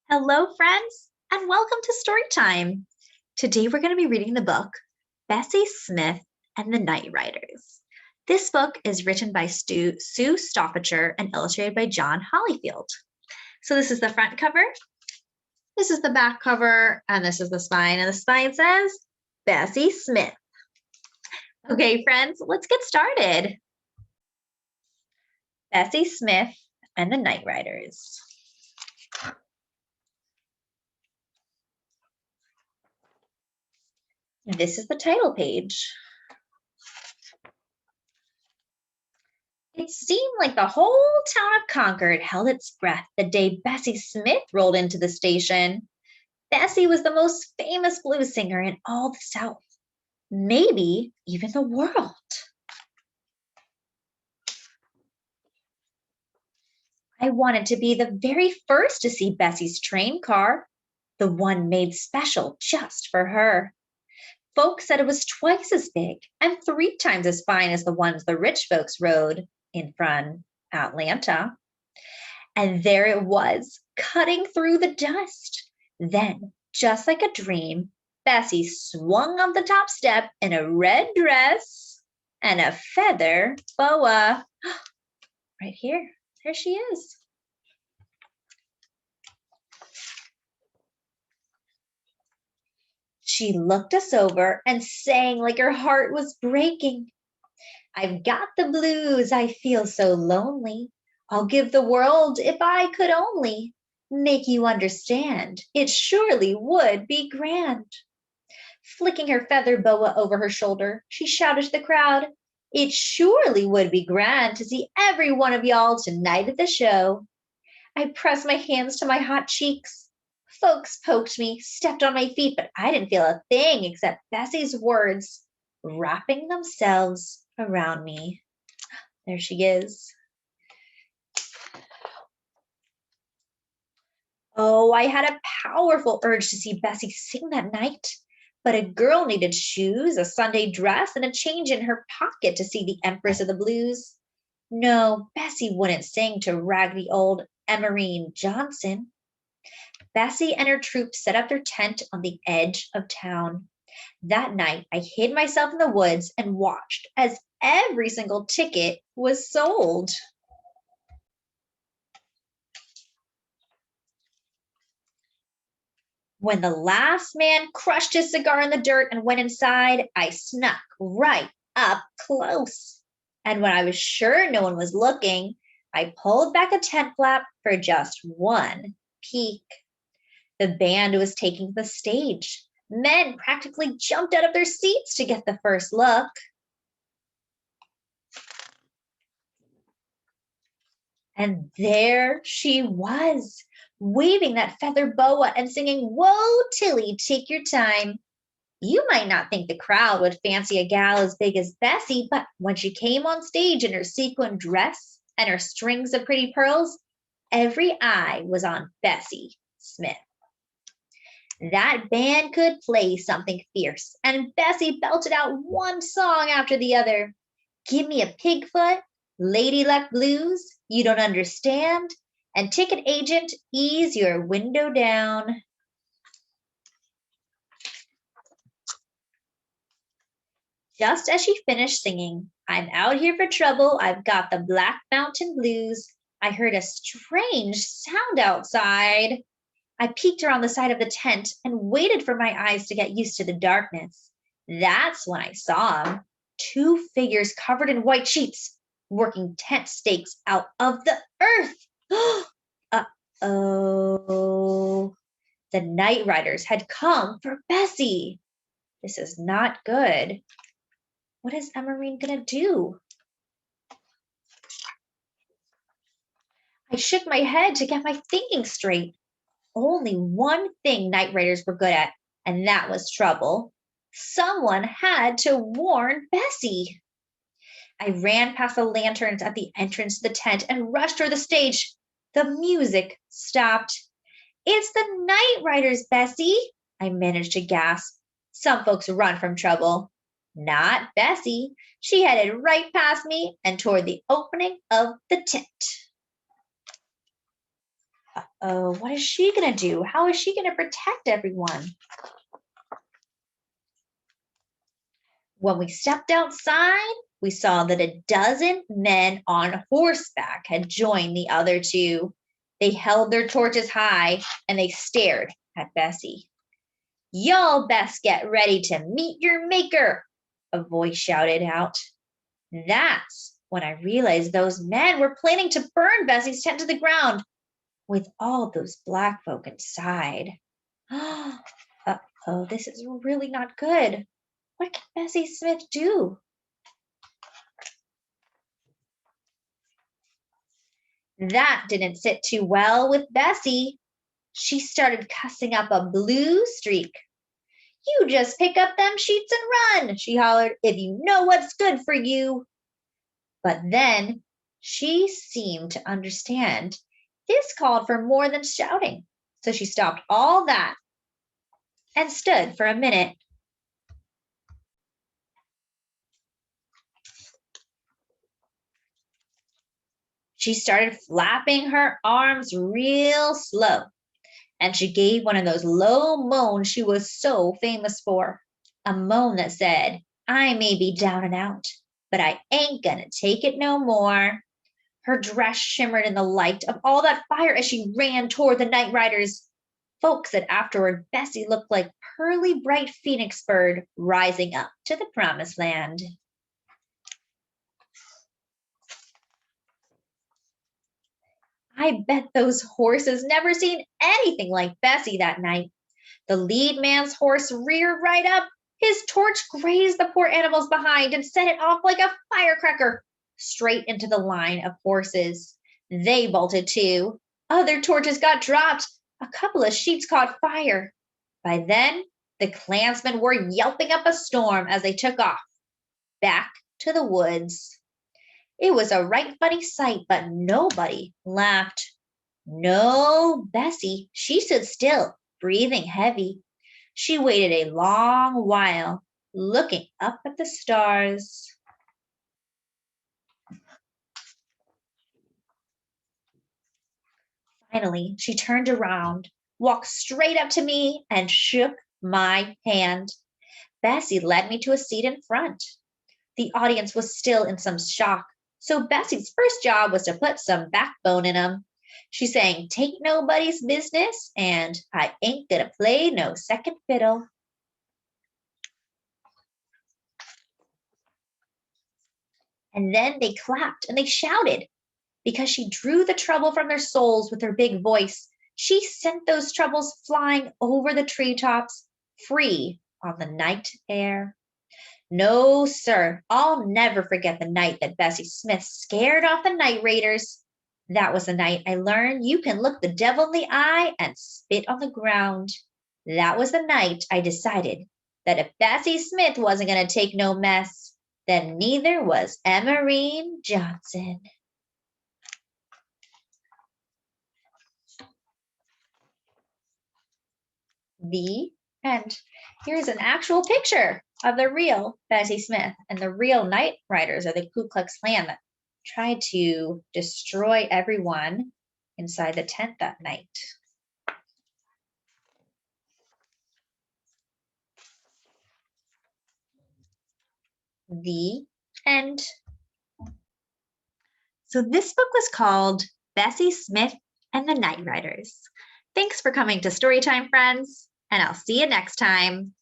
Hello, friends, and welcome to Storytime. Today we're going to be reading the book Bessie Smith and the Night Riders. This book is written by Sue Stoffacher and illustrated by John Holyfield. So this is the front cover, this is the back cover, and this is the spine. And the spine says Bessie Smith. Okay, friends, let's get started. Bessie Smith and the Night Riders. This is the title page. It seemed like the whole town of Concord held its breath the day Bessie Smith rolled into the station. Bessie was the most famous blues singer in all the South, maybe even the world. I wanted to be the very first to see Bessie's train car, the one made special just for her. Folks said it was twice as big and 3 times as fine as the ones the rich folks rode from Atlanta. And there it was, cutting through the dust. Then, just like a dream, Bessie swung up the top step in a red dress and a feather boa. Right here, there she is. She looked us over and sang like her heart was breaking. I've got the blues, I feel so lonely. I'll give the world if I could only make you understand. It surely would be grand. Flicking her feather boa over her shoulder, she shouted to the crowd, it surely would be grand to see every one of y'all tonight at the show. I pressed my hands to my hot cheeks. Folks poked me, stepped on my feet, but I didn't feel a thing except Bessie's words wrapping themselves around me. There she is. Oh, I had a powerful urge to see Bessie sing that night, but a girl needed shoes, a Sunday dress, and a change in her pocket to see the Empress of the Blues. No, Bessie wouldn't sing to raggedy old Emmarene Johnson. Bessie and her troop set up their tent on the edge of town. That night, I hid myself in the woods and watched as every single ticket was sold. When the last man crushed his cigar in the dirt and went inside, I snuck right up close. And when I was sure no one was looking, I pulled back a tent flap for just one peek. The band was taking the stage. Men practically jumped out of their seats to get the first look. And there she was, waving that feather boa and singing, Whoa, Tilly, take your time. You might not think the crowd would fancy a gal as big as Bessie, but when she came on stage in her sequin dress and her strings of pretty pearls, every eye was on Bessie Smith. That band could play something fierce, and Bessie belted out one song after the other. Give me a pigfoot, Lady Luck Blues, You Don't Understand, and Ticket Agent, Ease Your Window Down. Just as she finished singing, I'm out here for trouble, I've got the Black Mountain Blues, I heard a strange sound outside. I peeked around the side of the tent and waited for my eyes to get used to the darkness. That's when I saw them. 2 figures covered in white sheets, working tent stakes out of the earth. Uh-oh. The Night Riders had come for Bessie. This is not good. What is Emmarene gonna do? I shook my head to get my thinking straight. Only one thing Night Riders were good at, and that was trouble. Someone had to warn Bessie. I ran past the lanterns at the entrance to the tent and rushed toward the stage. The music stopped. It's the Night Riders, Bessie, I managed to gasp. Some folks run from trouble. Not Bessie. She headed right past me and toward the opening of the tent. Oh, what is she going to do? How is she going to protect everyone? When we stepped outside, we saw that a dozen men on horseback had joined the other two. They held their torches high and they stared at Bessie. Y'all best get ready to meet your maker, a voice shouted out. That's when I realized those men were planning to burn Bessie's tent to the ground with all those black folk inside. Uh-oh, this is really not good. What can Bessie Smith do? That didn't sit too well with Bessie. She started cussing up a blue streak. You just pick up them sheets and run, she hollered, if you know what's good for you. But then she seemed to understand this called for more than shouting. So she stopped all that and stood for a minute. She started flapping her arms real slow, and she gave one of those low moans she was so famous for. A moan that said, I may be down and out, but I ain't gonna take it no more. Her dress shimmered in the light of all that fire as she ran toward the night riders. Folks said afterward Bessie looked like pearly bright phoenix bird rising up to the promised land. I bet those horses never seen anything like Bessie that night. The lead man's horse reared right up. His torch grazed the poor animals behind and set it off like a firecracker straight into the line of horses. They bolted too. Other torches got dropped. A couple of sheets caught fire. By then, the clansmen were yelping up a storm as they took off back to the woods. It was a right funny sight, but nobody laughed. No, Bessie, she stood still, breathing heavy. She waited a long while, looking up at the stars. Finally, she turned around, walked straight up to me, and shook my hand. Bessie led me to a seat in front. The audience was still in some shock, so Bessie's first job was to put some backbone in them. She sang Take Nobody's Business and I Ain't Gonna Play No Second Fiddle. And then they clapped and they shouted. Because she drew the trouble from their souls with her big voice, she sent those troubles flying over the treetops, free on the night air. No, sir, I'll never forget the night that Bessie Smith scared off the night raiders. That was the night I learned you can look the devil in the eye and spit on the ground. That was the night I decided that if Bessie Smith wasn't going to take no mess, then neither was Emmarene Johnson. The end. Here's an actual picture of the real Bessie Smith, and the real night riders are the Ku Klux Klan that tried to destroy everyone inside the tent that night. The end. So this book was called Bessie Smith and the Night Riders. Thanks for coming to Storytime, friends, and I'll see you next time.